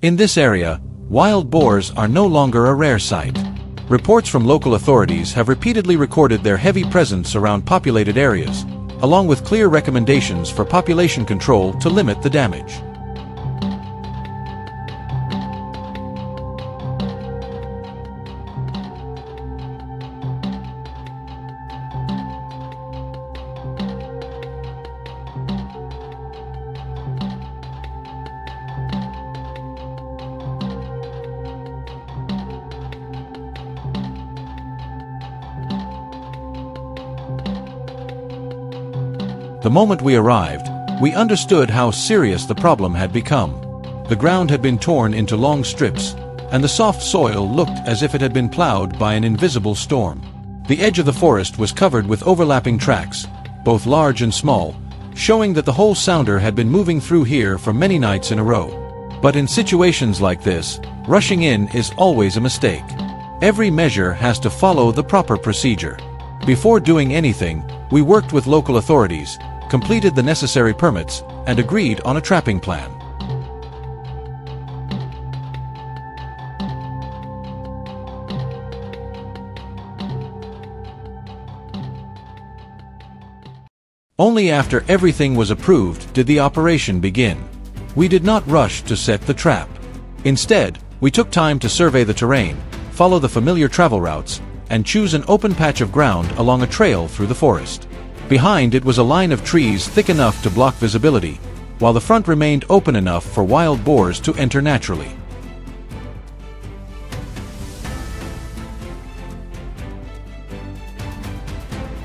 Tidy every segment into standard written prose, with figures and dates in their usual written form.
In this area, wild boars are no longer a rare sight. Reports from local authorities have repeatedly recorded their heavy presence around populated areas, along with clear recommendations for population control to limit the damage. The moment we arrived, we understood how serious the problem had become. The ground had been torn into long strips, and the soft soil looked as if it had been plowed by an invisible storm. The edge of the forest was covered with overlapping tracks, both large and small, showing that the whole sounder had been moving through here for many nights in a row. But in situations like this, rushing in is always a mistake. Every measure has to follow the proper procedure. Before doing anything, we worked with local authorities, completed the necessary permits, and agreed on a trapping plan. Only after everything was approved did the operation begin. We did not rush to set the trap. Instead, we took time to survey the terrain, follow the familiar travel routes, and choose an open patch of ground along a trail through the forest. Behind it was a line of trees thick enough to block visibility, while the front remained open enough for wild boars to enter naturally.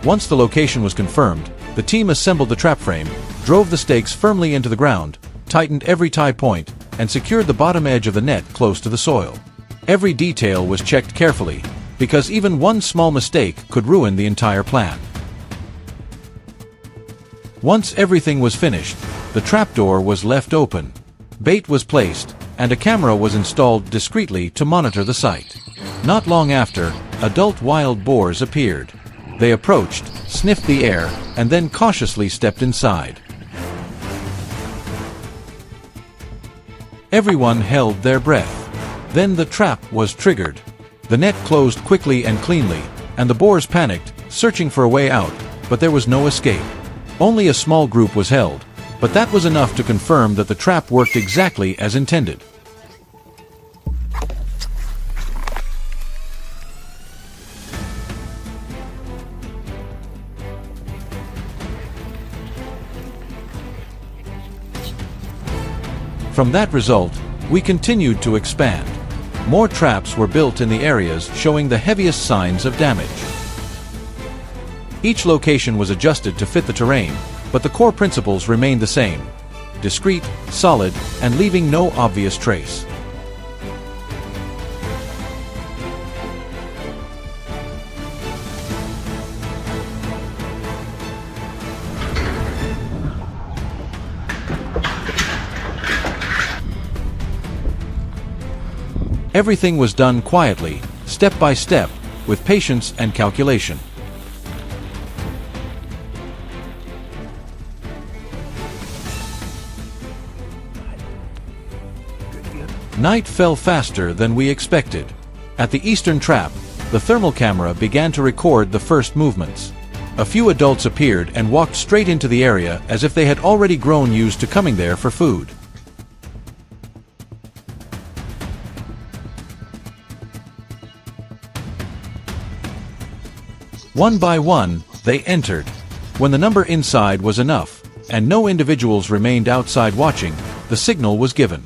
Once the location was confirmed, the team assembled the trap frame, drove the stakes firmly into the ground, tightened every tie point, and secured the bottom edge of the net close to the soil. Every detail was checked carefully, because even one small mistake could ruin the entire plan. Once everything was finished, the trapdoor was left open. Bait was placed, and a camera was installed discreetly to monitor the site. Not long after, adult wild boars appeared. They approached, sniffed the air, and then cautiously stepped inside. Everyone held their breath. Then the trap was triggered. The net closed quickly and cleanly, and the boars panicked, searching for a way out, but there was no escape. Only a small group was held, but that was enough to confirm that the trap worked exactly as intended. From that result, we continued to expand. More traps were built in the areas showing the heaviest signs of damage. Each location was adjusted to fit the terrain, but the core principles remained the same: discreet, solid, and leaving no obvious trace. Everything was done quietly, step by step, with patience and calculation. Night fell faster than we expected. At the eastern trap, the thermal camera began to record the first movements. A few adults appeared and walked straight into the area as if they had already grown used to coming there for food. One by one, they entered. When the number inside was enough, and no individuals remained outside watching, the signal was given.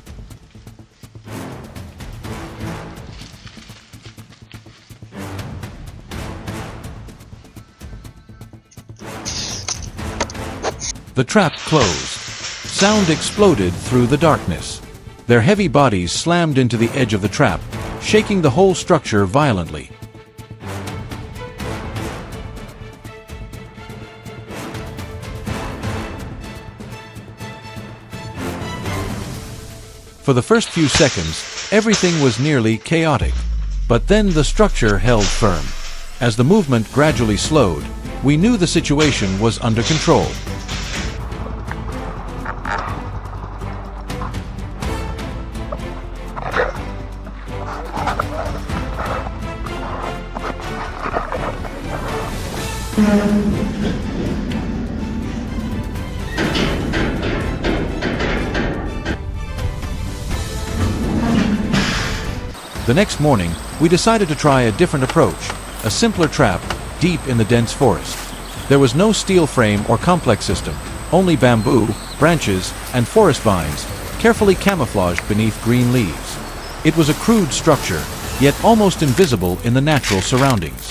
The trap closed. Sound exploded through the darkness. Their heavy bodies slammed into the edge of the trap, shaking the whole structure violently. For the first few seconds, everything was nearly chaotic. But then the structure held firm. As the movement gradually slowed, we knew the situation was under control. The next morning, we decided to try a different approach, a simpler trap, deep in the dense forest. There was no steel frame or complex system, only bamboo, branches, and forest vines, carefully camouflaged beneath green leaves. It was a crude structure, yet almost invisible in the natural surroundings.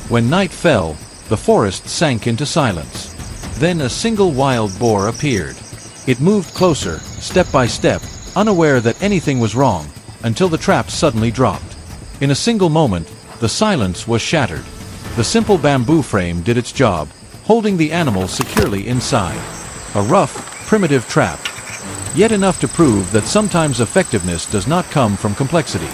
When night fell, the forest sank into silence. Then a single wild boar appeared. It moved closer, step by step, unaware that anything was wrong, until the trap suddenly dropped. In a single moment, the silence was shattered. The simple bamboo frame did its job, holding the animal securely inside. A rough, primitive trap. Yet enough to prove that sometimes effectiveness does not come from complexity.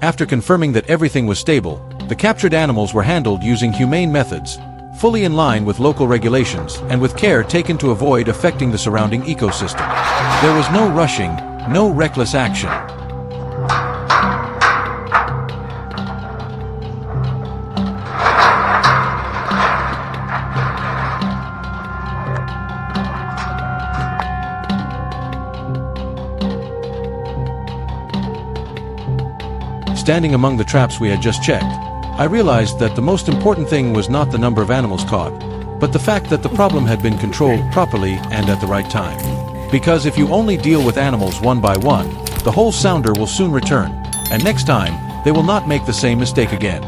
After confirming that everything was stable, the captured animals were handled using humane methods, fully in line with local regulations and with care taken to avoid affecting the surrounding ecosystem. There was no rushing, no reckless action. Standing among the traps we had just checked, I realized that the most important thing was not the number of animals caught, but the fact that the problem had been controlled properly and at the right time. Because if you only deal with animals one by one, the whole sounder will soon return, and next time, they will not make the same mistake again.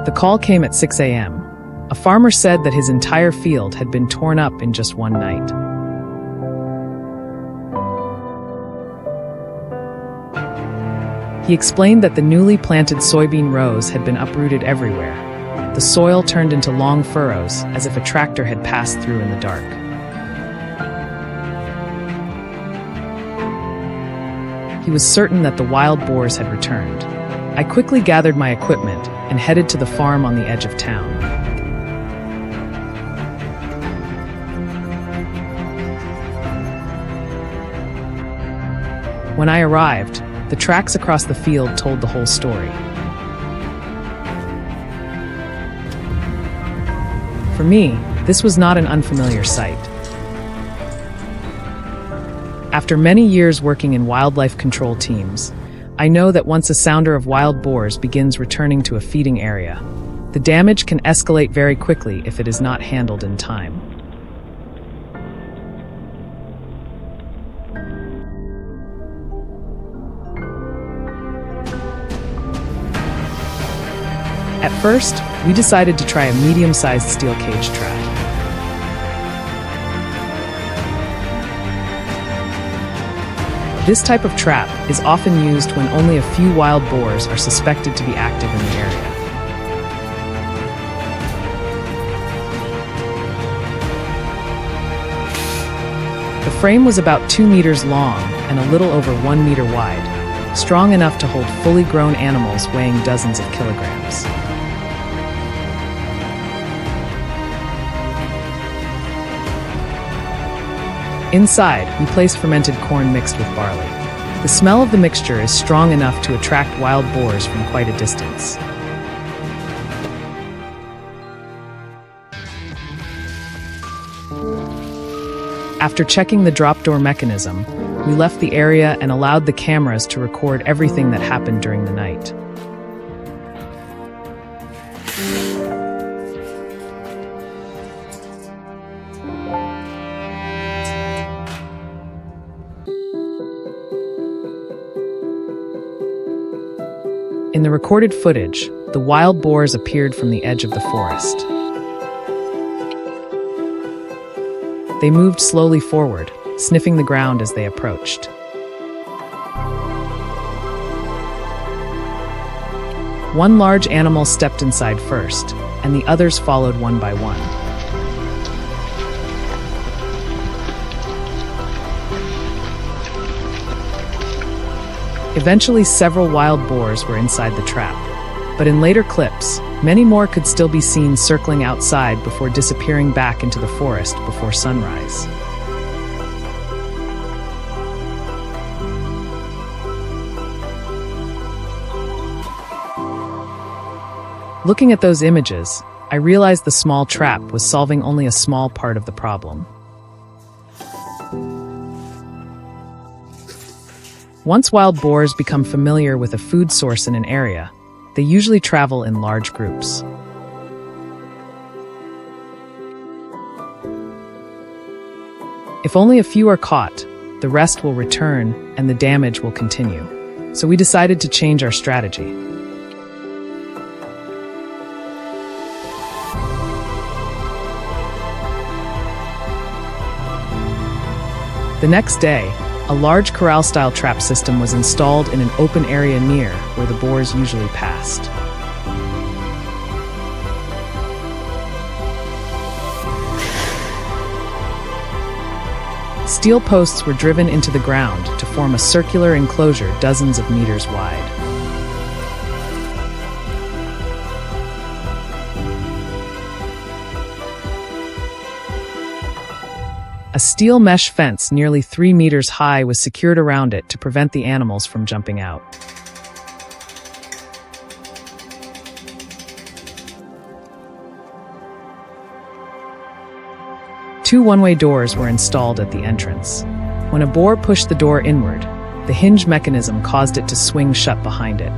The call came at 6 a.m. A farmer said that his entire field had been torn up in just one night. He explained that the newly planted soybean rows had been uprooted everywhere. The soil turned into long furrows, as if a tractor had passed through in the dark. He was certain that the wild boars had returned. I quickly gathered my equipment and headed to the farm on the edge of town. When I arrived, the tracks across the field told the whole story. For me, this was not an unfamiliar sight. After many years working in wildlife control teams, I know that once a sounder of wild boars begins returning to a feeding area, the damage can escalate very quickly if it is not handled in time. At first, we decided to try a medium-sized steel cage trap. This type of trap is often used when only a few wild boars are suspected to be active in the area. The frame was about 2 meters long and a little over 1 meter wide, strong enough to hold fully grown animals weighing dozens of kilograms. Inside, we place fermented corn mixed with barley. The smell of the mixture is strong enough to attract wild boars from quite a distance. After checking the drop door mechanism, we left the area and allowed the cameras to record everything that happened during the night. In the recorded footage, the wild boars appeared from the edge of the forest. They moved slowly forward, sniffing the ground as they approached. One large animal stepped inside first, and the others followed one by one. Eventually, several wild boars were inside the trap, but in later clips, many more could still be seen circling outside before disappearing back into the forest before sunrise. Looking at those images, I realized the small trap was solving only a small part of the problem. Once wild boars become familiar with a food source in an area, they usually travel in large groups. If only a few are caught, the rest will return and the damage will continue. So we decided to change our strategy. The next day, a large corral-style trap system was installed in an open area near where the boars usually passed. Steel posts were driven into the ground to form a circular enclosure dozens of meters wide. A steel mesh fence nearly 3 meters high was secured around it to prevent the animals from jumping out. Two one-way doors were installed at the entrance. When a boar pushed the door inward, the hinge mechanism caused it to swing shut behind it.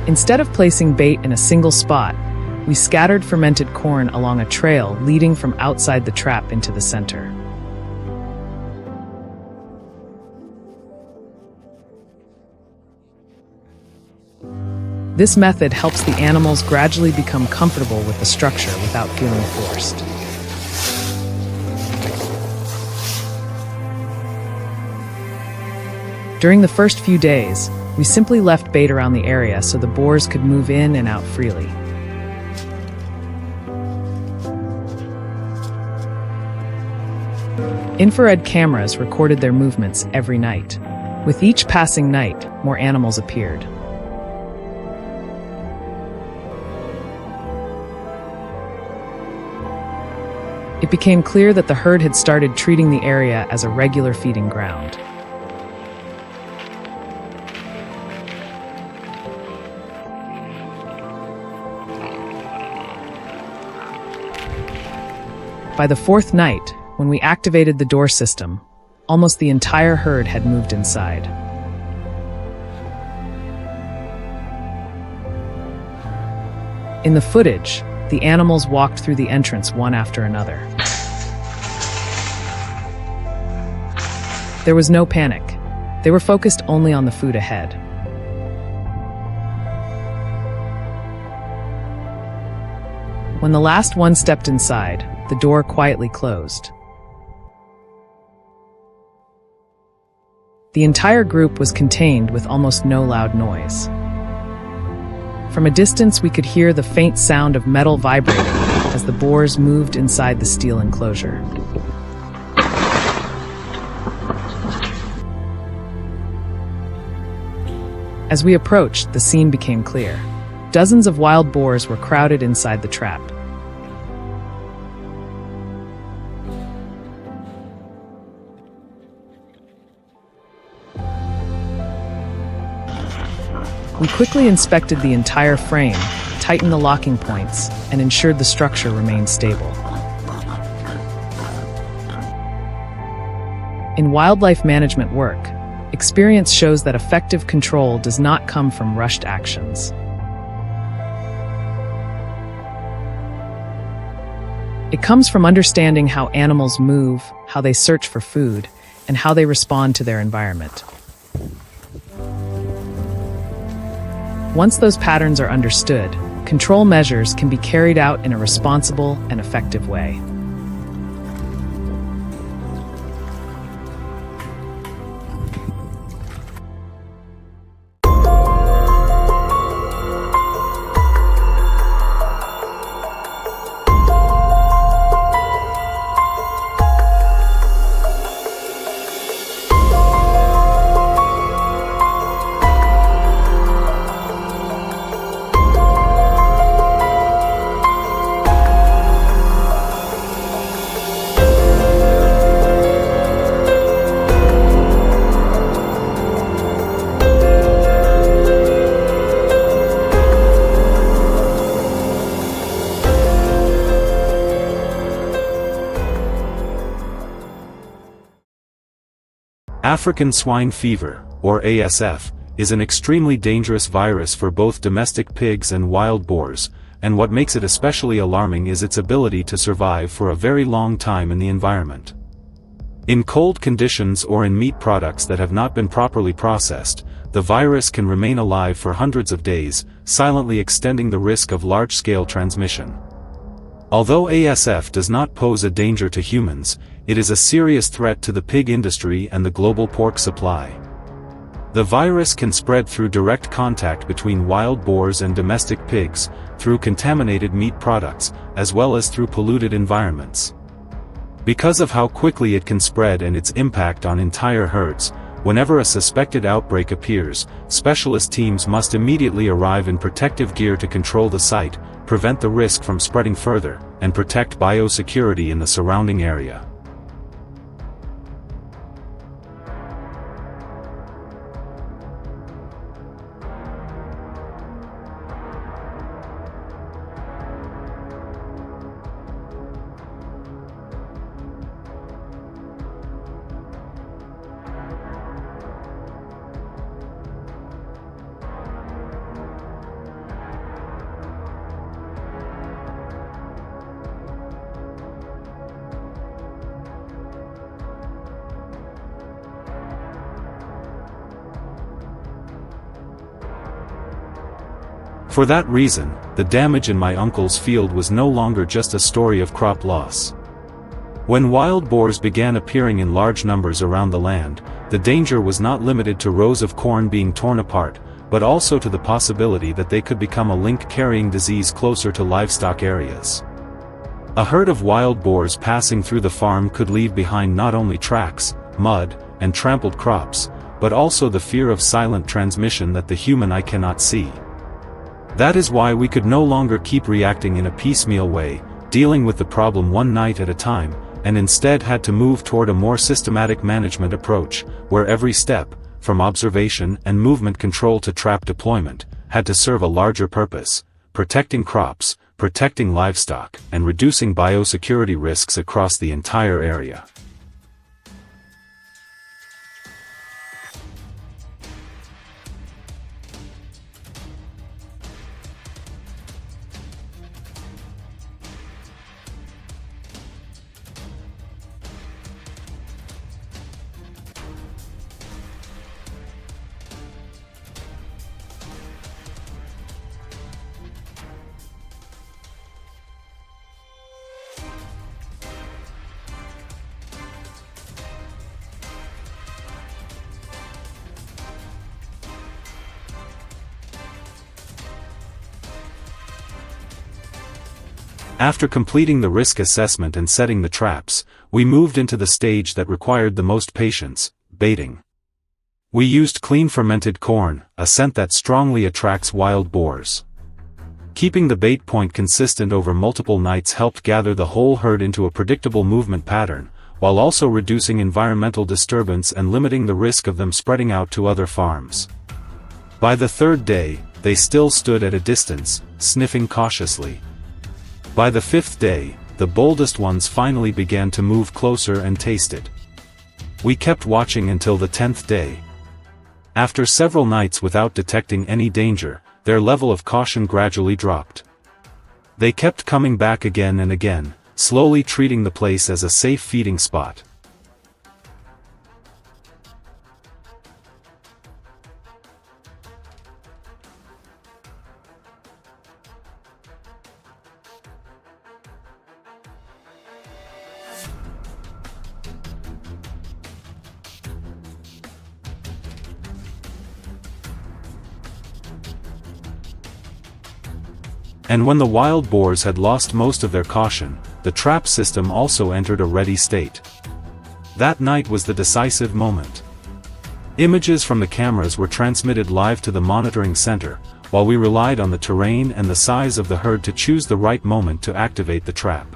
Instead of placing bait in a single spot, we scattered fermented corn along a trail leading from outside the trap into the center. This method helps the animals gradually become comfortable with the structure without feeling forced. During the first few days, we simply left bait around the area so the boars could move in and out freely. Infrared cameras recorded their movements every night. With each passing night, more animals appeared. It became clear that the herd had started treating the area as a regular feeding ground. By the fourth night, when we activated the door system, almost the entire herd had moved inside. In the footage, the animals walked through the entrance one after another. There was no panic. They were focused only on the food ahead. When the last one stepped inside, the door quietly closed. The entire group was contained with almost no loud noise. From a distance, we could hear the faint sound of metal vibrating as the boars moved inside the steel enclosure. As we approached, the scene became clear. Dozens of wild boars were crowded inside the trap. We quickly inspected the entire frame, tightened the locking points, and ensured the structure remained stable. In wildlife management work, experience shows that effective control does not come from rushed actions. It comes from understanding how animals move, how they search for food, and how they respond to their environment. Once those patterns are understood, control measures can be carried out in a responsible and effective way. African swine fever, or ASF, is an extremely dangerous virus for both domestic pigs and wild boars, and what makes it especially alarming is its ability to survive for a very long time in the environment. In cold conditions or in meat products that have not been properly processed, the virus can remain alive for hundreds of days, silently extending the risk of large-scale transmission. Although ASF does not pose a danger to humans, it is a serious threat to the pig industry and the global pork supply. The virus can spread through direct contact between wild boars and domestic pigs, through contaminated meat products, as well as through polluted environments. Because of how quickly it can spread and its impact on entire herds, whenever a suspected outbreak appears, specialist teams must immediately arrive in protective gear to control the site, prevent the risk from spreading further, and protect biosecurity in the surrounding area. For that reason, the damage in my uncle's field was no longer just a story of crop loss. When wild boars began appearing in large numbers around the land, the danger was not limited to rows of corn being torn apart, but also to the possibility that they could become a link-carrying disease closer to livestock areas. A herd of wild boars passing through the farm could leave behind not only tracks, mud, and trampled crops, but also the fear of silent transmission that the human eye cannot see. That is why we could no longer keep reacting in a piecemeal way, dealing with the problem one night at a time, and instead had to move toward a more systematic management approach, where every step, from observation and movement control to trap deployment, had to serve a larger purpose: protecting crops, protecting livestock, and reducing biosecurity risks across the entire area. After completing the risk assessment and setting the traps, we moved into the stage that required the most patience: baiting. We used clean fermented corn, a scent that strongly attracts wild boars. Keeping the bait point consistent over multiple nights helped gather the whole herd into a predictable movement pattern, while also reducing environmental disturbance and limiting the risk of them spreading out to other farms. By the third day, they still stood at a distance, sniffing cautiously. By the fifth day, the boldest ones finally began to move closer and tasted. We kept watching until the 10th day. After several nights without detecting any danger, their level of caution gradually dropped. They kept coming back again and again, slowly treating the place as a safe feeding spot. And when the wild boars had lost most of their caution, the trap system also entered a ready state. That night was the decisive moment. Images from the cameras were transmitted live to the monitoring center, while we relied on the terrain and the size of the herd to choose the right moment to activate the trap.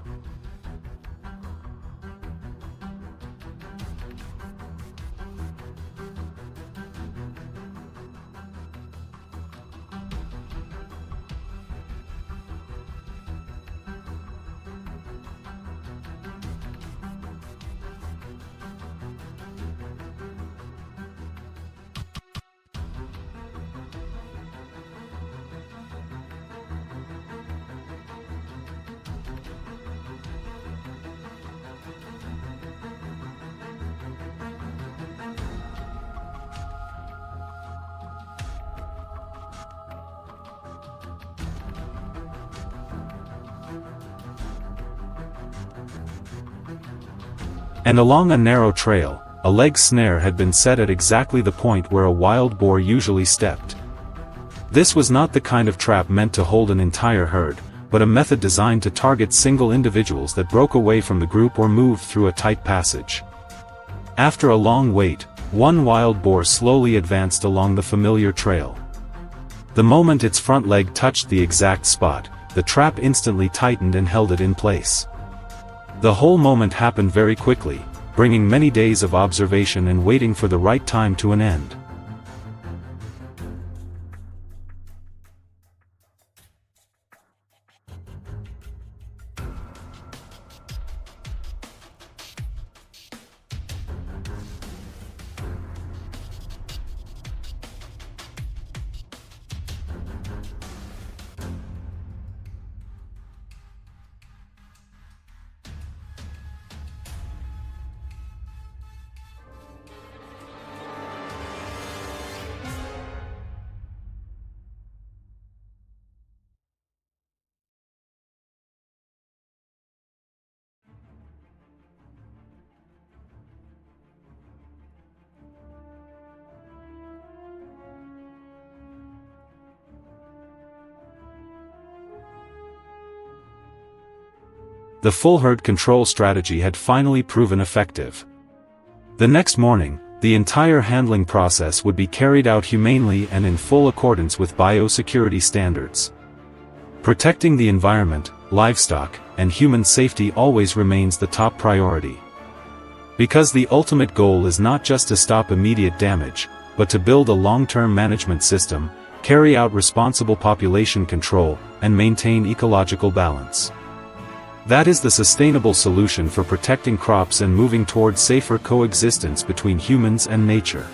And along a narrow trail, a leg snare had been set at exactly the point where a wild boar usually stepped. This was not the kind of trap meant to hold an entire herd, but a method designed to target single individuals that broke away from the group or moved through a tight passage. After a long wait, one wild boar slowly advanced along the familiar trail. The moment its front leg touched the exact spot, the trap instantly tightened and held it in place. The whole moment happened very quickly, bringing many days of observation and waiting for the right time to an end. The full herd control strategy had finally proven effective. The next morning, the entire handling process would be carried out humanely and in full accordance with biosecurity standards. Protecting the environment, livestock, and human safety always remains the top priority. Because the ultimate goal is not just to stop immediate damage, but to build a long-term management system, carry out responsible population control, and maintain ecological balance. That is the sustainable solution for protecting crops and moving towards safer coexistence between humans and nature.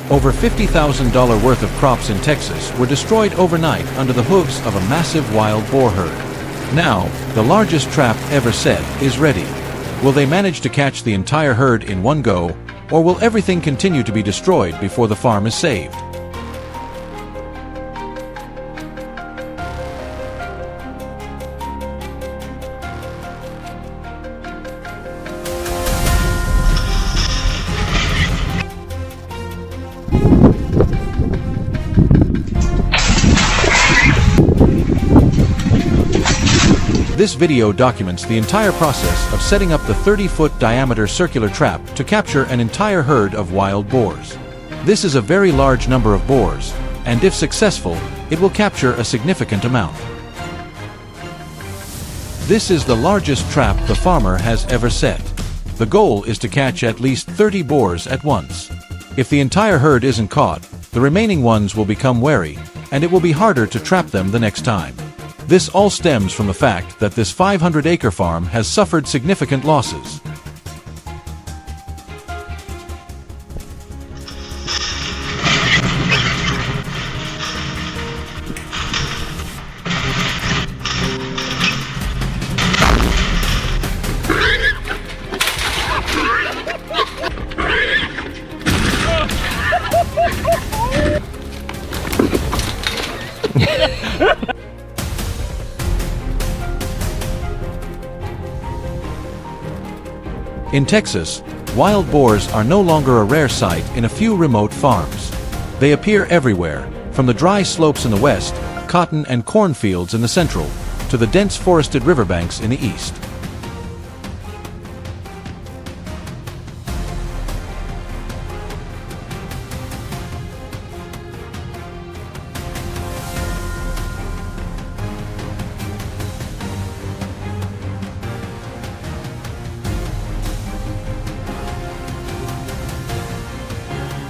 Over $50,000 worth of crops in Texas were destroyed overnight under the hooves of a massive wild boar herd. Now, the largest trap ever set is ready. Will they manage to catch the entire herd in one go, or will everything continue to be destroyed before the farm is saved? This video documents the entire process of setting up the 30-foot diameter circular trap to capture an entire herd of wild boars. This is a very large number of boars, and if successful, it will capture a significant amount. This is the largest trap the farmer has ever set. The goal is to catch at least 30 boars at once. If the entire herd isn't caught, the remaining ones will become wary, and it will be harder to trap them the next time. This all stems from the fact that this 500-acre farm has suffered significant losses. In Texas, wild boars are no longer a rare sight in a few remote farms. They appear everywhere, from the dry slopes in the west, cotton and cornfields in the central, to the dense forested riverbanks in the east.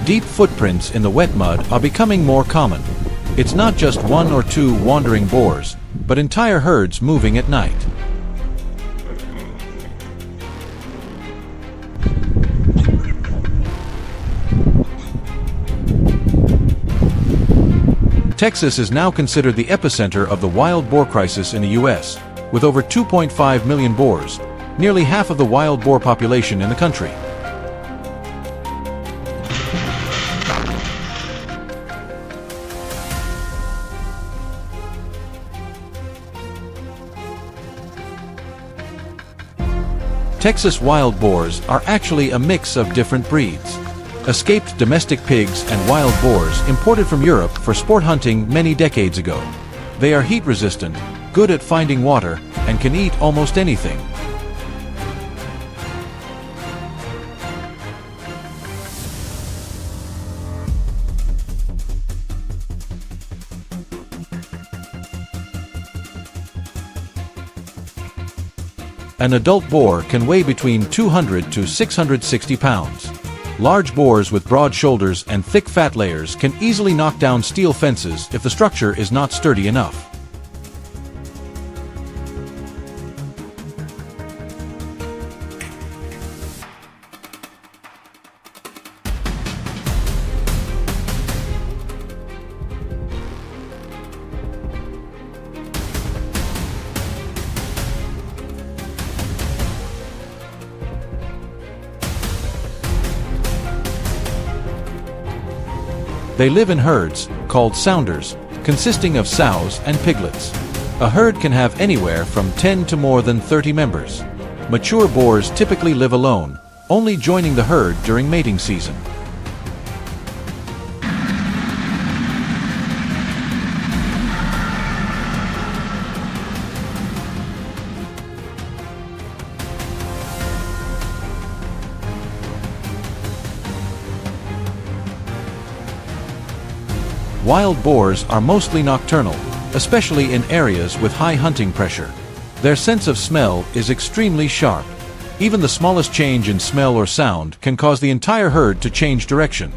Deep footprints in the wet mud are becoming more common. It's not just one or two wandering boars, but entire herds moving at night. Texas is now considered the epicenter of the wild boar crisis in the U.S., with over 2.5 million boars, nearly half of the wild boar population in the country. Texas wild boars are actually a mix of different breeds. Escaped domestic pigs and wild boars imported from Europe for sport hunting many decades ago. They are heat-resistant, good at finding water, and can eat almost anything. An adult boar can weigh between 200 to 660 pounds. Large boars with broad shoulders and thick fat layers can easily knock down steel fences if the structure is not sturdy enough. They live in herds, called sounders, consisting of sows and piglets. A herd can have anywhere from 10 to more than 30 members. Mature boars typically live alone, only joining the herd during mating season. Wild boars are mostly nocturnal, especially in areas with high hunting pressure. Their sense of smell is extremely sharp. Even the smallest change in smell or sound can cause the entire herd to change direction.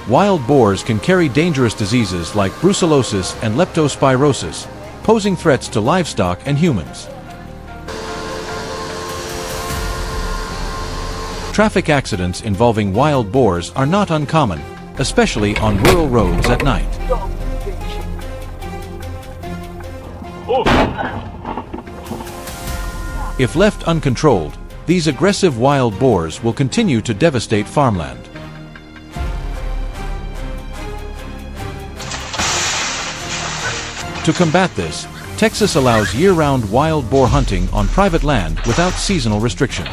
Wild boars can carry dangerous diseases like brucellosis and leptospirosis, posing threats to livestock and humans. Traffic accidents involving wild boars are not uncommon, especially on rural roads at night. If left uncontrolled, these aggressive wild boars will continue to devastate farmland. To combat this, Texas allows year-round wild boar hunting on private land without seasonal restrictions.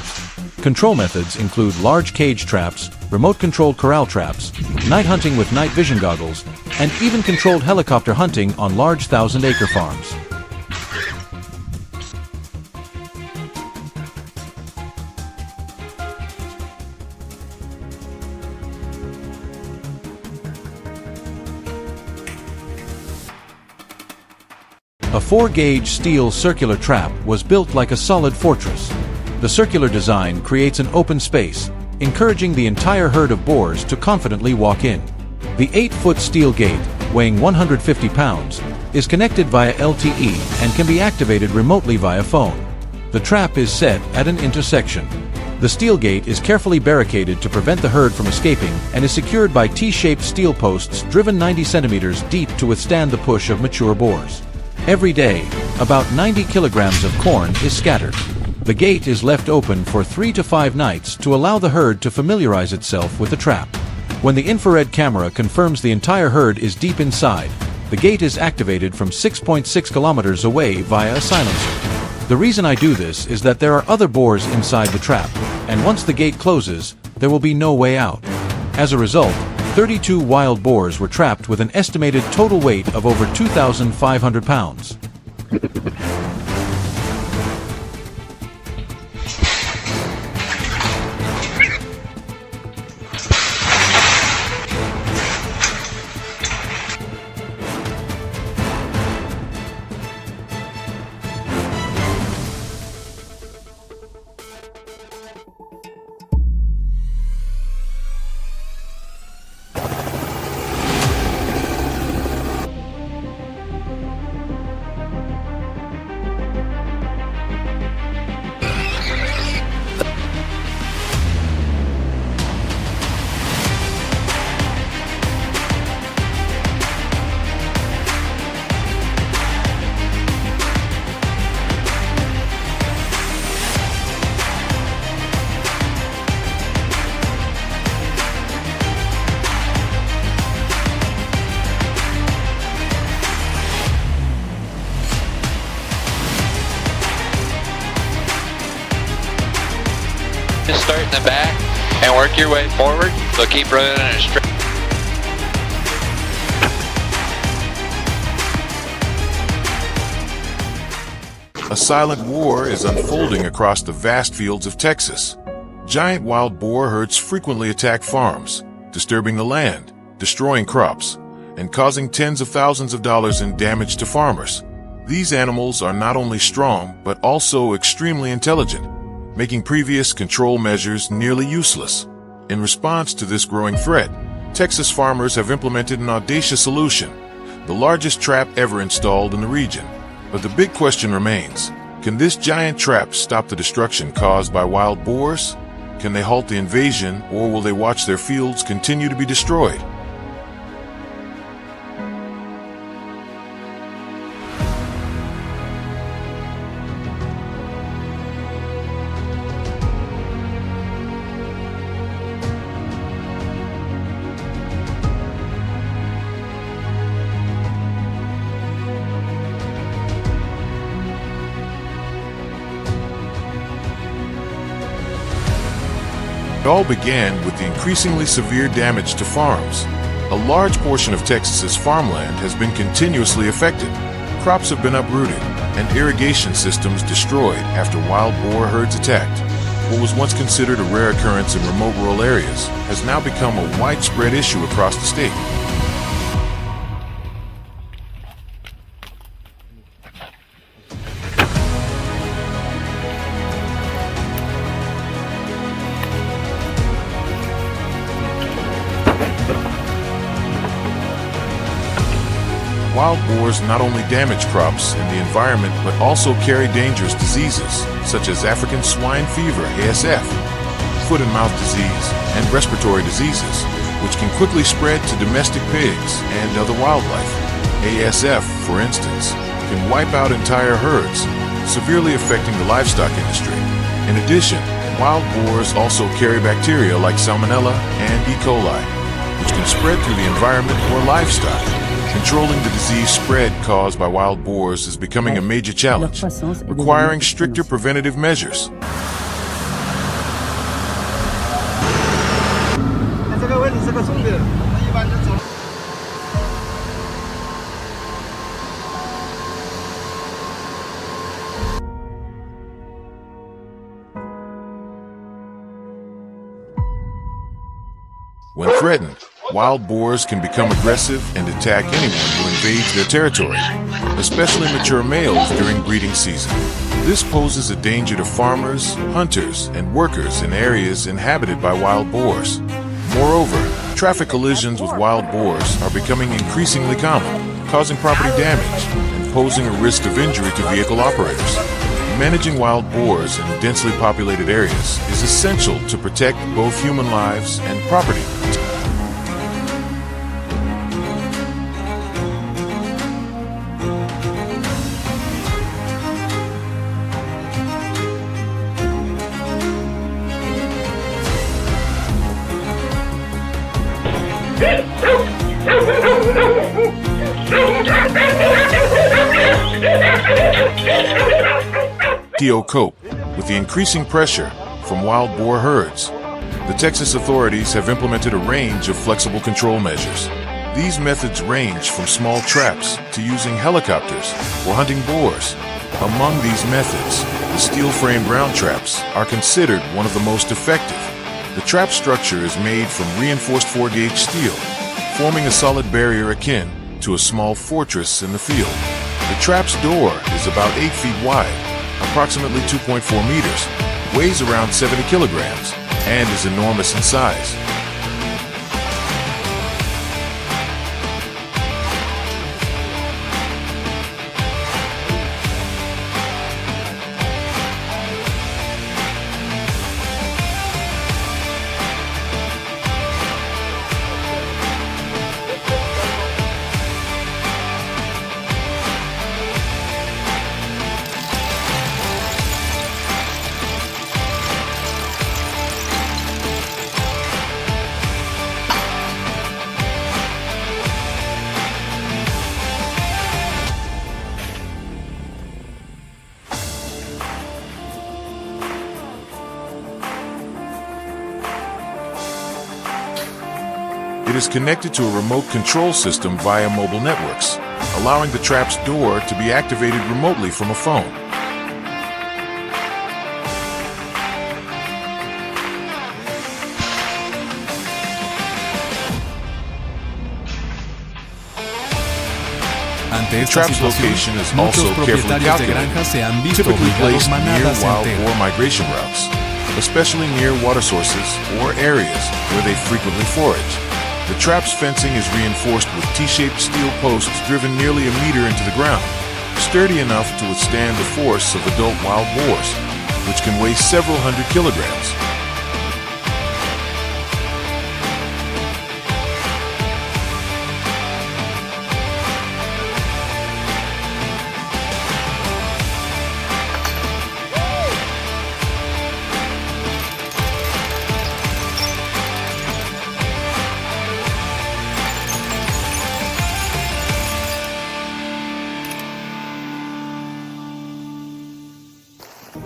Control methods include large cage traps, remote-controlled corral traps, night hunting with night vision goggles, and even controlled helicopter hunting on large 1,000-acre farms. A 4-gauge steel circular trap was built like a solid fortress. The circular design creates an open space, encouraging the entire herd of boars to confidently walk in. The 8-foot steel gate, weighing 150 pounds, is connected via LTE and can be activated remotely via phone. The trap is set at an intersection. The steel gate is carefully barricaded to prevent the herd from escaping and is secured by T-shaped steel posts driven 90 centimeters deep to withstand the push of mature boars. Every day, about 90 kilograms of corn is scattered. The gate is left open for 3 to 5 nights to allow the herd to familiarize itself with the trap. When the infrared camera confirms the entire herd is deep inside, the gate is activated from 6.6 kilometers away via a silencer. The reason I do this is that there are other boars inside the trap, and once the gate closes, there will be no way out. As a result, 32 wild boars were trapped with an estimated total weight of over 2,500 pounds. Just start in the back and work your way forward, so keep running in a straight. A silent war is unfolding across the vast fields of Texas. Giant wild boar herds frequently attack farms, disturbing the land, destroying crops, and causing tens of thousands of dollars in damage to farmers. These animals are not only strong, but also extremely intelligent, making previous control measures nearly useless. In response to this growing threat, Texas farmers have implemented an audacious solution, the largest trap ever installed in the region. But the big question remains, can this giant trap stop the destruction caused by wild boars? Can they halt the invasion, or will they watch their fields continue to be destroyed? It all began with the increasingly severe damage to farms. A large portion of Texas's farmland has been continuously affected. Crops have been uprooted, and irrigation systems destroyed after wild boar herds attacked. What was once considered a rare occurrence in remote rural areas has now become a widespread issue across the state. Wild boars not only damage crops and the environment, but also carry dangerous diseases, such as African swine fever, ASF, foot and mouth disease, and respiratory diseases, which can quickly spread to domestic pigs and other wildlife. ASF, for instance, can wipe out entire herds, severely affecting the livestock industry. In addition, wild boars also carry bacteria like Salmonella and E. coli, which can spread through the environment or livestock. Controlling the disease spread caused by wild boars is becoming a major challenge, requiring stricter preventative measures. When threatened, wild boars can become aggressive and attack anyone who invades their territory, especially mature males during breeding season. This poses a danger to farmers, hunters, and workers in areas inhabited by wild boars. Moreover, traffic collisions with wild boars are becoming increasingly common, causing property damage and posing a risk of injury to vehicle operators. Managing wild boars in densely populated areas is essential to protect both human lives and property. To cope with the increasing pressure from wild boar herds, the Texas authorities have implemented a range of flexible control measures. These methods range from small traps to using helicopters for hunting boars. Among these methods, the steel-framed round traps are considered one of the most effective. The trap structure is made from reinforced 4-gauge steel, forming a solid barrier akin to a small fortress in the field. The trap's door is about 8 feet wide, approximately 2.4 meters, weighs around 70 kilograms, and is enormous in size. It is connected to a remote control system via mobile networks, allowing the trap's door to be activated remotely from a phone. The esta trap's situación, location is muchos also carefully propietarios de calculated, granjas se han visto typically obligados placed near manadas wild enteras. boar migration routes, especially near water sources or areas where they frequently forage. The trap's fencing is reinforced with T-shaped steel posts driven nearly a meter into the ground, sturdy enough to withstand the force of adult wild boars, which can weigh several hundred kilograms.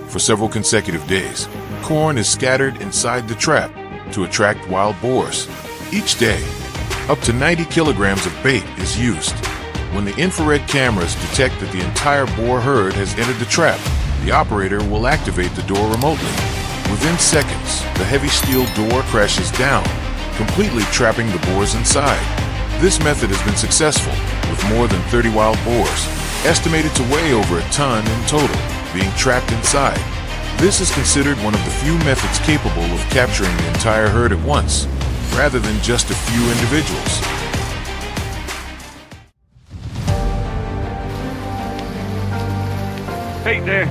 For several consecutive days, corn is scattered inside the trap to attract wild boars. Each day, up to 90 kilograms of bait is used. When the infrared cameras detect that the entire boar herd has entered the trap, the operator will activate the door remotely. Within seconds, the heavy steel door crashes down, completely trapping the boars inside. This method has been successful, with more than 30 wild boars, estimated to weigh over a ton in total, being trapped inside. This is considered one of the few methods capable of capturing the entire herd at once, rather than just a few individuals. Hey there.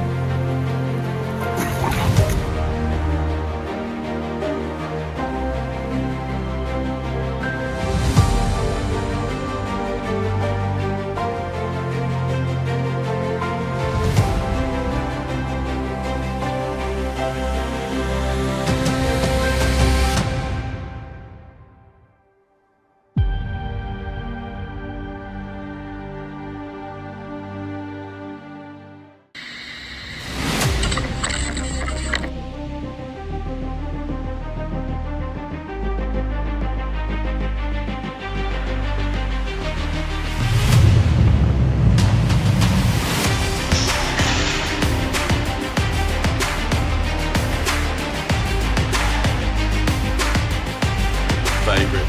Favorite.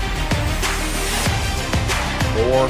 Boar.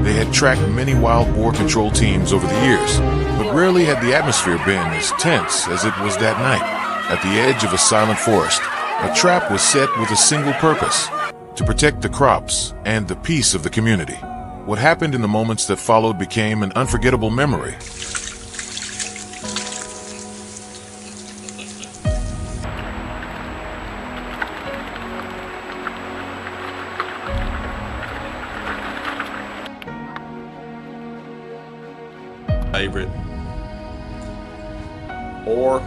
They had tracked many wild boar control teams over the years, but rarely had the atmosphere been as tense as it was that night. At the edge of a silent forest, a trap was set with a single purpose: to protect the crops and the peace of the community. What happened in the moments that followed became an unforgettable memory. Favorite. Boar.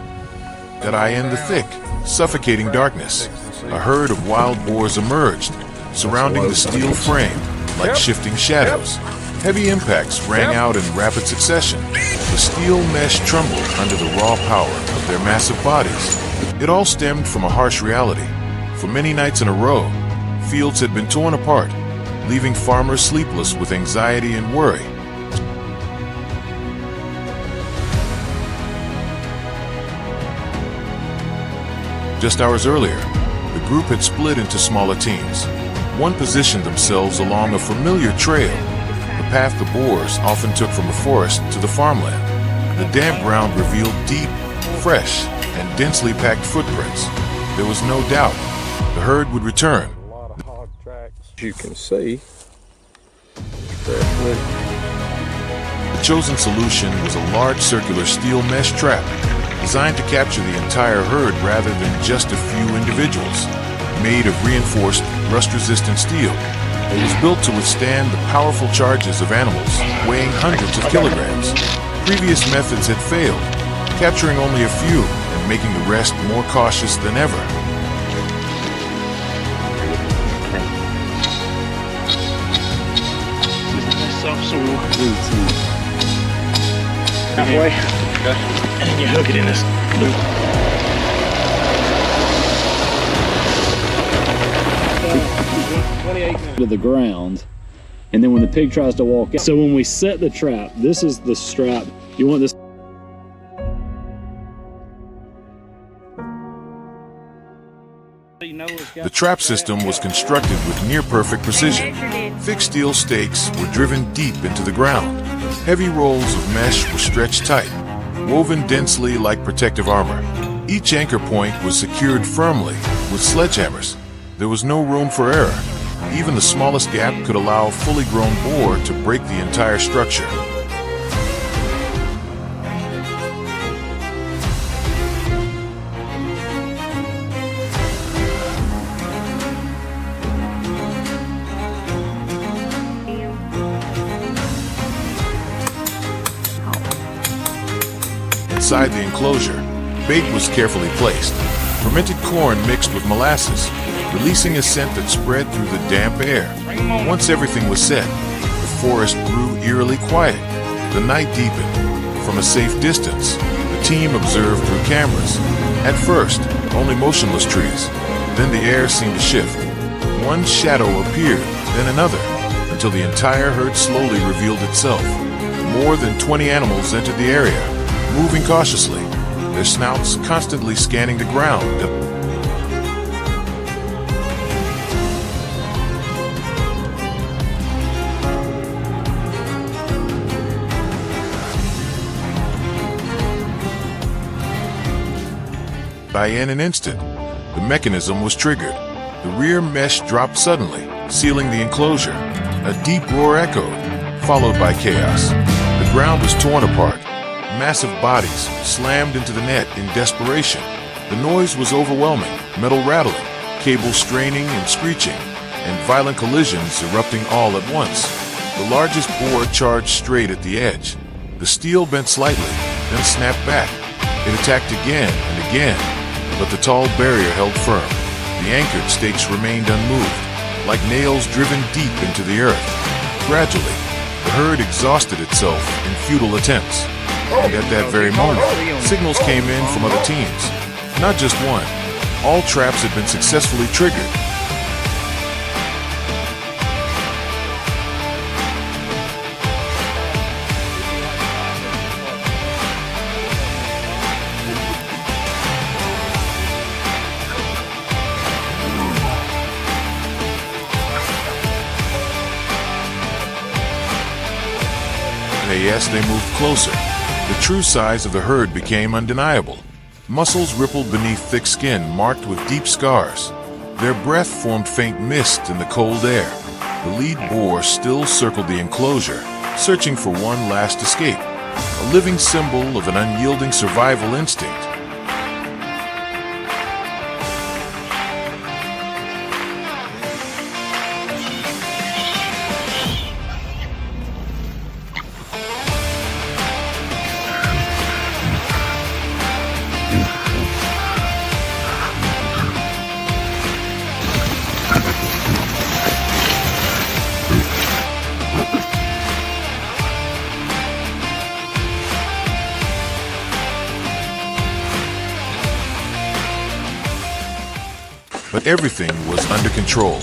That eye in the thick, suffocating darkness, a herd of wild boars emerged, surrounding the steel frame like shifting shadows. Heavy impacts rang out in rapid succession. The steel mesh trembled under the raw power of their massive bodies. It all stemmed from a harsh reality. For many nights in a row, fields had been torn apart, leaving farmers sleepless with anxiety and worry. Just hours earlier, the group had split into smaller teams. One positioned themselves along a familiar trail, the path the Boars often took from the forest to the farmland. The damp ground revealed deep, fresh, and densely packed footprints. There was no doubt the herd would return. A lot of hog tracks, as you can see. The chosen solution was a large circular steel mesh trap, designed to capture the entire herd rather than just a few individuals. Made of reinforced, rust-resistant steel, it was built to withstand the powerful charges of animals weighing hundreds of kilograms. Previous methods had failed, capturing only a few and making the rest more cautious than ever. Halfway. And then you hook it in this loop. To the ground, And then when the pig tries to walk out, so when we set the trap, this is the strap. You want this. The trap system was constructed with near-perfect precision. Thick steel stakes were driven deep into the ground. Heavy rolls of mesh were stretched tight, woven densely like protective armor. Each anchor point was secured firmly with sledgehammers. There was no room for error. Even the smallest gap could allow a fully grown boar to break the entire structure. Inside the enclosure, bait was carefully placed. Fermented corn mixed with molasses, releasing a scent that spread through the damp air. Once everything was set, the forest grew eerily quiet. The night deepened. From a safe distance, the team observed through cameras. At first, only motionless trees. Then the air seemed to shift. One shadow appeared, then another, until the entire herd slowly revealed itself. More than 20 animals entered the area, moving cautiously, their snouts constantly scanning the ground. In an instant, the mechanism was triggered. The rear mesh dropped suddenly, sealing the enclosure. A deep roar echoed, followed by chaos. The ground was torn apart. Massive bodies slammed into the net in desperation. The noise was overwhelming, metal rattling, cables straining and screeching, and violent collisions erupting all at once. The largest boar charged straight at the edge. The steel bent slightly, then snapped back. It attacked again and again, but the tall barrier held firm. The anchored stakes remained unmoved, like nails driven deep into the earth. Gradually, the herd exhausted itself in futile attempts. And at that very moment, signals came in from other teams. Not just one. All traps had been successfully triggered. As they moved closer, the true size of the herd became undeniable. Muscles rippled beneath thick skin marked with deep scars. Their breath formed faint mist in the cold air. The lead boar still circled the enclosure, searching for one last escape, a living symbol of an unyielding survival instinct. But everything was under control.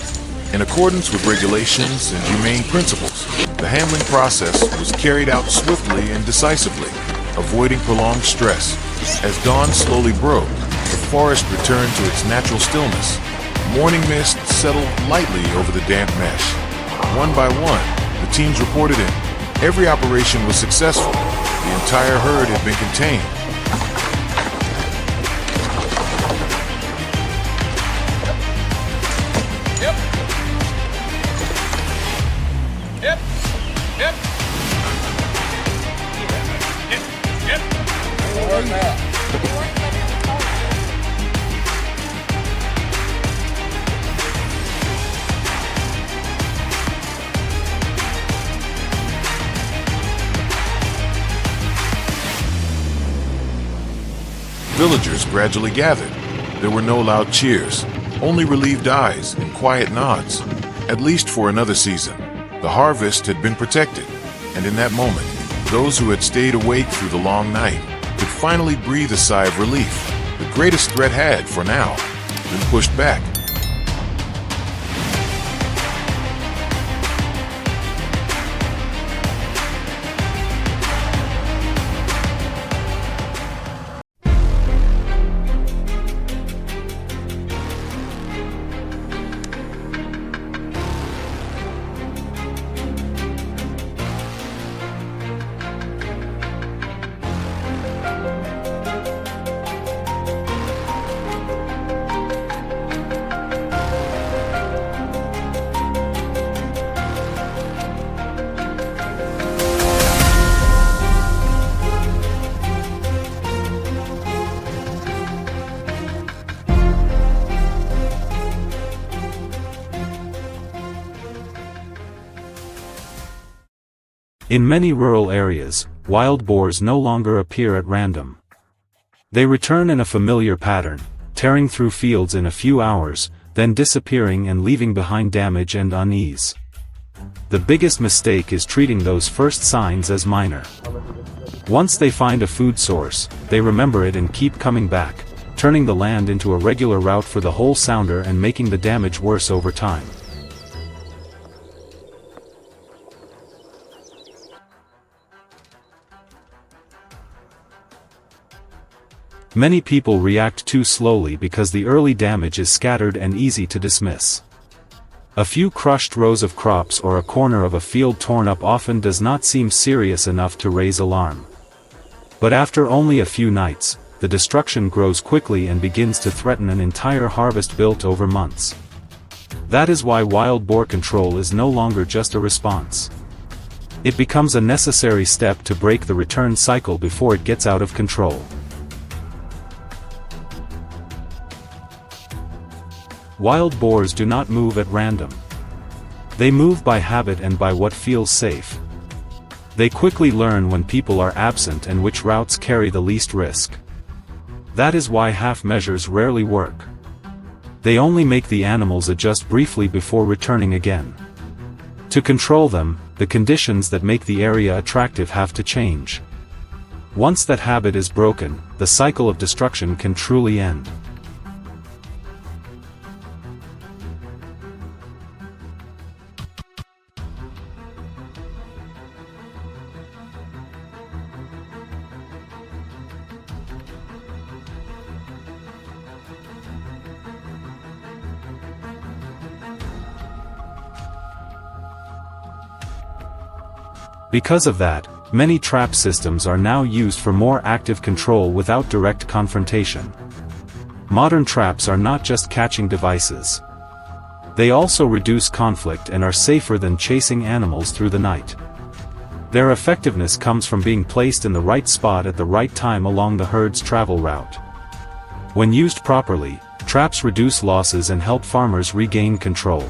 In accordance with regulations and humane principles, the handling process was carried out swiftly and decisively, avoiding prolonged stress. As dawn slowly broke, the forest returned to its natural stillness. Morning mist settled lightly over the damp mesh. One by one, the teams reported in. Every operation was successful. The entire herd had been contained. Villagers gradually gathered. There were no loud cheers, only relieved eyes and quiet nods. At least for another season, the harvest had been protected, and in that moment, those who had stayed awake through the long night could finally breathe a sigh of relief. The greatest threat had, for now, been pushed back. In many rural areas, wild boars no longer appear at random. They return in a familiar pattern, tearing through fields in a few hours, then disappearing and leaving behind damage and unease. The biggest mistake is treating those first signs as minor. Once they find a food source, they remember it and keep coming back, turning the land into a regular route for the whole sounder and making the damage worse over time. Many people react too slowly because the early damage is scattered and easy to dismiss. A few crushed rows of crops or a corner of a field torn up often does not seem serious enough to raise alarm. But after only a few nights, the destruction grows quickly and begins to threaten an entire harvest built over months. That is why wild boar control is no longer just a response. It becomes a necessary step to break the return cycle before it gets out of control. Wild boars do not move at random. They move by habit and by what feels safe. They quickly learn when people are absent and which routes carry the least risk. That is why half measures rarely work. They only make the animals adjust briefly before returning again. To control them, the conditions that make the area attractive have to change. Once that habit is broken, the cycle of destruction can truly end. Because of that, many trap systems are now used for more active control without direct confrontation. Modern traps are not just catching devices. They also reduce conflict and are safer than chasing animals through the night. Their effectiveness comes from being placed in the right spot at the right time along the herd's travel route. When used properly, traps reduce losses and help farmers regain control.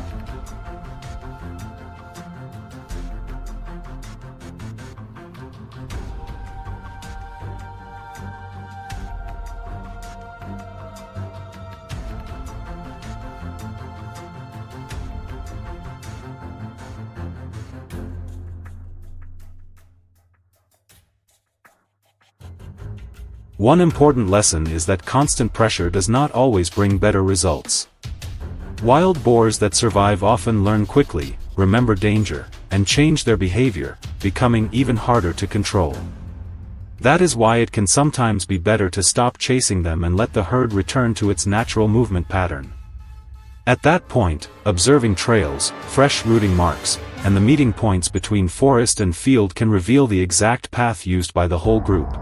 One important lesson is that constant pressure does not always bring better results. Wild boars that survive often learn quickly, remember danger, and change their behavior, becoming even harder to control. That is why it can sometimes be better to stop chasing them and let the herd return to its natural movement pattern. At that point, observing trails, fresh rooting marks, and the meeting points between forest and field can reveal the exact path used by the whole group.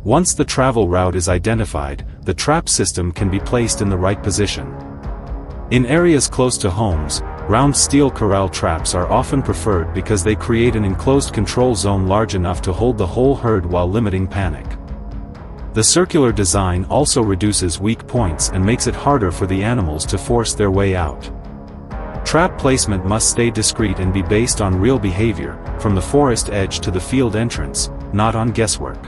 Once the travel route is identified, the trap system can be placed in the right position. In areas close to homes, round steel corral traps are often preferred because they create an enclosed control zone large enough to hold the whole herd while limiting panic. The circular design also reduces weak points and makes it harder for the animals to force their way out. Trap placement must stay discreet and be based on real behavior, from the forest edge to the field entrance, not on guesswork.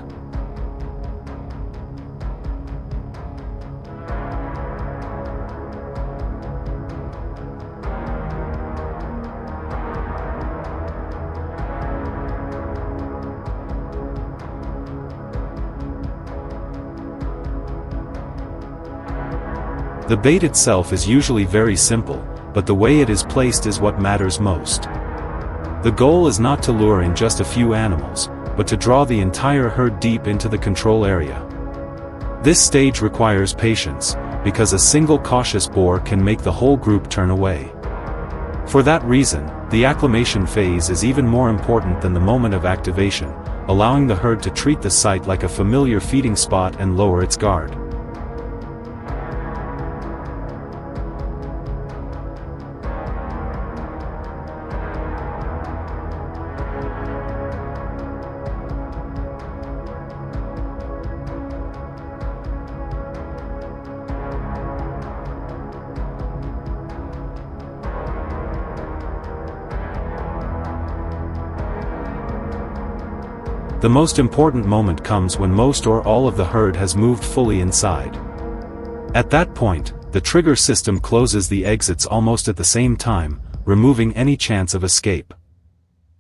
The bait itself is usually very simple, but the way it is placed is what matters most. The goal is not to lure in just a few animals, but to draw the entire herd deep into the control area. This stage requires patience, because a single cautious boar can make the whole group turn away. For that reason, the acclimation phase is even more important than the moment of activation, allowing the herd to treat the site like a familiar feeding spot and lower its guard. The most important moment comes when most or all of the herd has moved fully inside. At that point, the trigger system closes the exits almost at the same time, removing any chance of escape.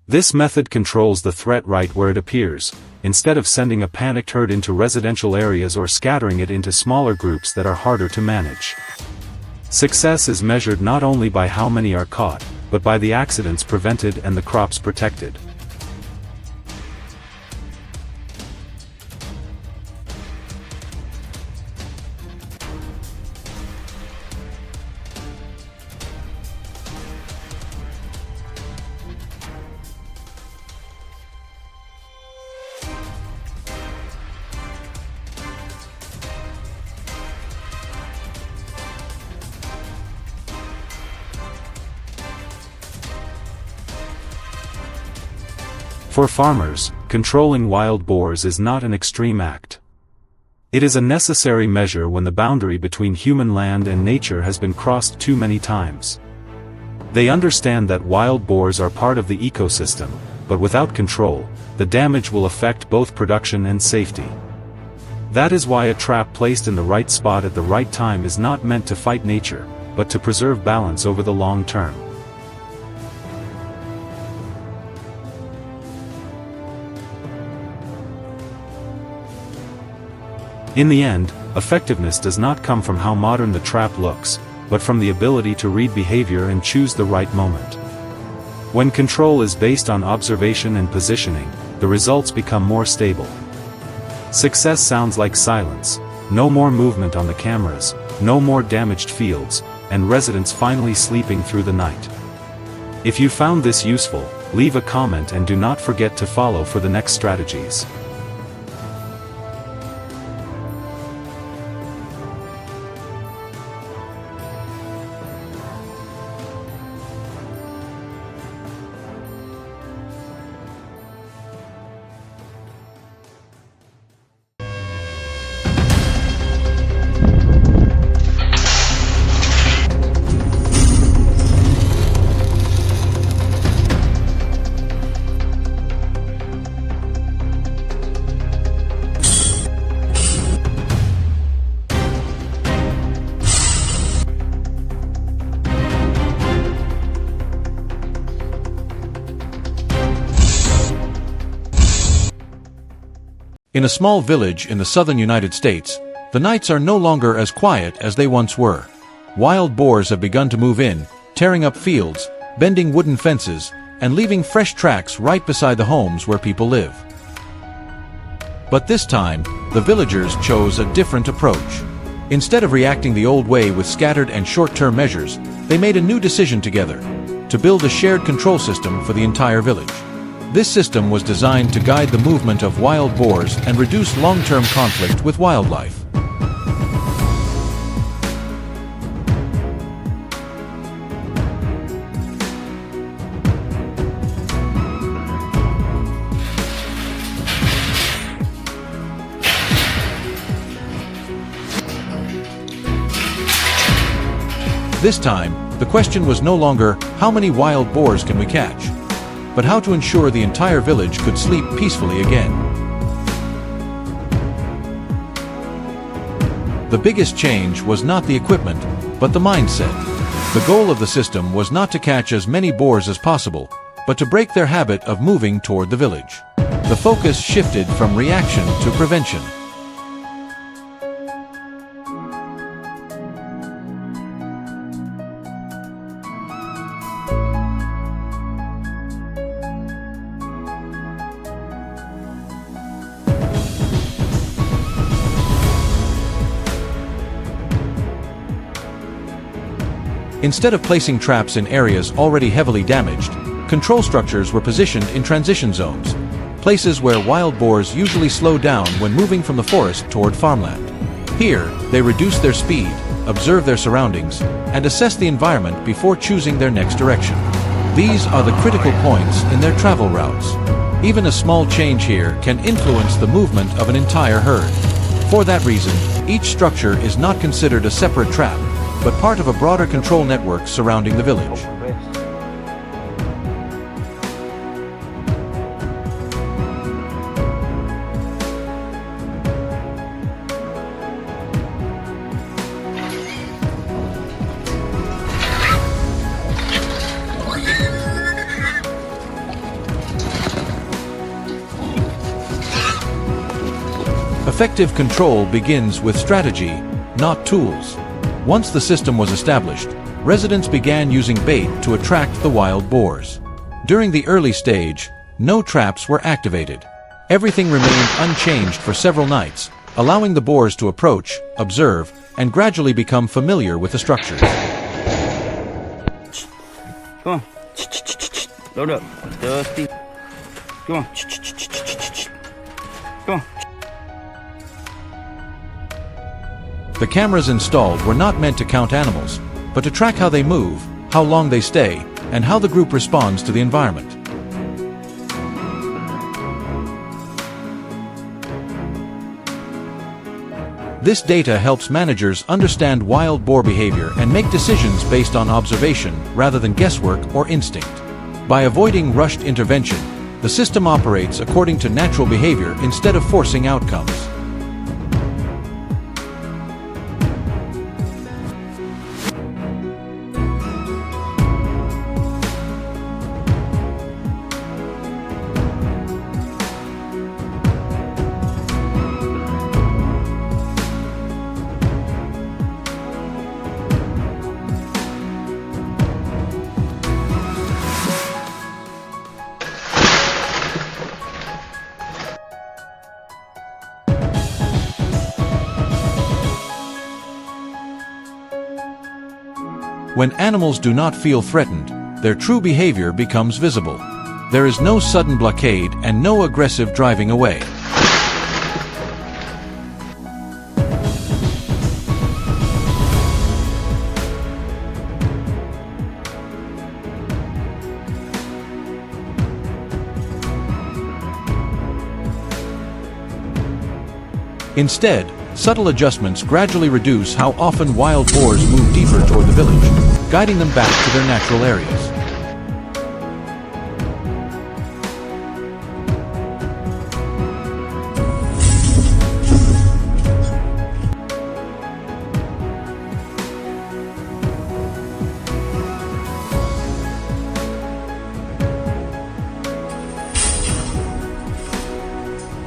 This method controls the threat right where it appears, instead of sending a panicked herd into residential areas or scattering it into smaller groups that are harder to manage. Success is measured not only by how many are caught, but by the accidents prevented and the crops protected. For farmers, controlling wild boars is not an extreme act. It is a necessary measure when the boundary between human land and nature has been crossed too many times. They understand that wild boars are part of the ecosystem, but without control, the damage will affect both production and safety. That is why a trap placed in the right spot at the right time is not meant to fight nature, but to preserve balance over the long term. In the end, effectiveness does not come from how modern the trap looks, but from the ability to read behavior and choose the right moment. When control is based on observation and positioning, the results become more stable. Success sounds like silence, no more movement on the cameras, no more damaged fields, and residents finally sleeping through the night. If you found this useful, leave a comment and do not forget to follow for the next strategies. In a small village in the southern United States, the nights are no longer as quiet as they once were. Wild boars have begun to move in, tearing up fields, bending wooden fences, and leaving fresh tracks right beside the homes where people live. But this time, the villagers chose a different approach. Instead of reacting the old way with scattered and short-term measures, they made a new decision together, to build a shared control system for the entire village. This system was designed to guide the movement of wild boars and reduce long-term conflict with wildlife. This time, the question was no longer, how many wild boars can we catch? But how to ensure the entire village could sleep peacefully again. The biggest change was not the equipment, but the mindset. The goal of the system was not to catch as many boars as possible, but to break their habit of moving toward the village. The focus shifted from reaction to prevention. Instead of placing traps in areas already heavily damaged, control structures were positioned in transition zones, places where wild boars usually slow down when moving from the forest toward farmland. Here, they reduce their speed, observe their surroundings, and assess the environment before choosing their next direction. These are the critical points in their travel routes. Even a small change here can influence the movement of an entire herd. For that reason, each structure is not considered a separate trap, but part of a broader control network surrounding the village. Effective control begins with strategy, not tools. Once the system was established, residents began using bait to attract the wild boars. During the early stage, no traps were activated. Everything remained unchanged for several nights, allowing the boars to approach, observe, and gradually become familiar with the structures. Come on. Load up. Dusty. Come on. Come on. The cameras installed were not meant to count animals, but to track how they move, how long they stay, and how the group responds to the environment. This data helps managers understand wild boar behavior and make decisions based on observation rather than guesswork or instinct. By avoiding rushed intervention, the system operates according to natural behavior instead of forcing outcomes. When animals do not feel threatened, their true behavior becomes visible. There is no sudden blockade and no aggressive driving away. Instead, subtle adjustments gradually reduce how often wild boars move deeper toward the village, guiding them back to their natural areas.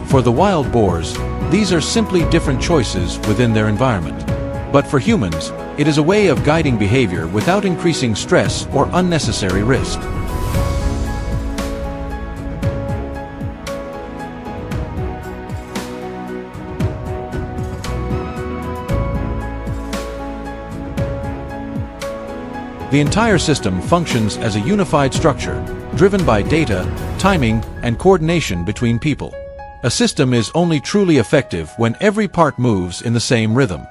For the wild boars, these are simply different choices within their environment. But for humans, it is a way of guiding behavior without increasing stress or unnecessary risk. The entire system functions as a unified structure, driven by data, timing, and coordination between people. A system is only truly effective when every part moves in the same rhythm.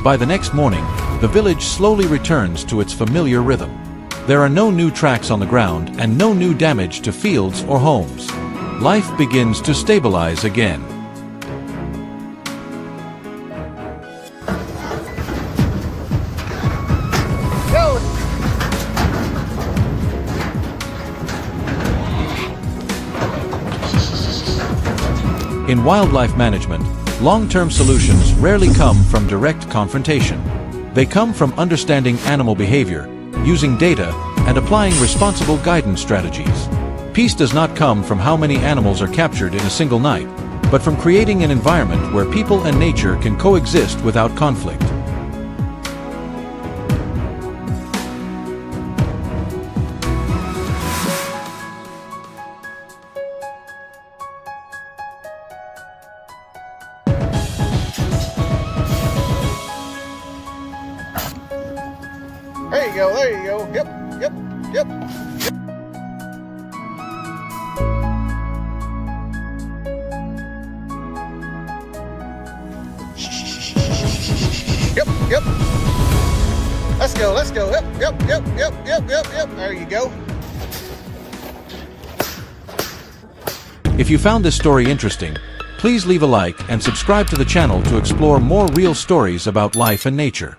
By the next morning, the village slowly returns to its familiar rhythm. There are no new tracks on the ground and no new damage to fields or homes. Life begins to stabilize again. In wildlife management, long-term solutions rarely come from direct confrontation. They come from understanding animal behavior, using data, and applying responsible guidance strategies. Peace does not come from how many animals are captured in a single night, but from creating an environment where people and nature can coexist without conflict. go, there you go. Yep, yep, yep. Yep, yep. Let's go, let's go. Yep, yep, yep, yep, yep, yep, yep. There you go. If you found this story interesting, please leave a like and subscribe to the channel to explore more real stories about life and nature.